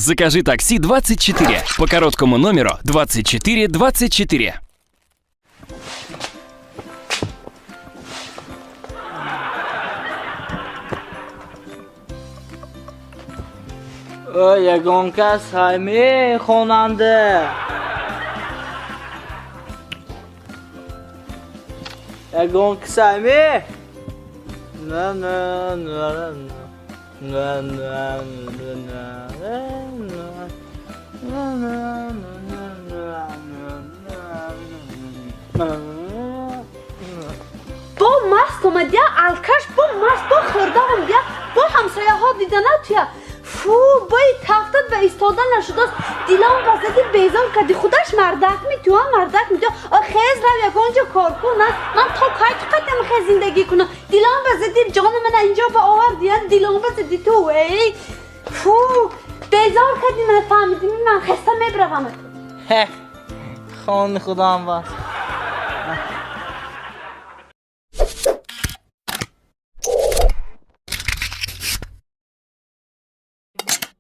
Закажи такси 24 по короткому номеру 2424. یگان کس همه خواننده یگان کس همه نه نه نه نه نه با مست اومدی الکش با مست با خورده هم بیا با همسایه ها دیدنه توی فو بای تفتت و ایستادن نشده است دیلم بزدی بیزار کردی خودش مردک می تو هم مردک می تو خیز رو یک آنجا کار کن من تا که قدم خیز زندگی کنم دیلم بزدی جان من اینجا با آوردی دیلم بزدی تو ای فو بیزار کردی من فهمیدی من خسته میبروم خان خدا هم بس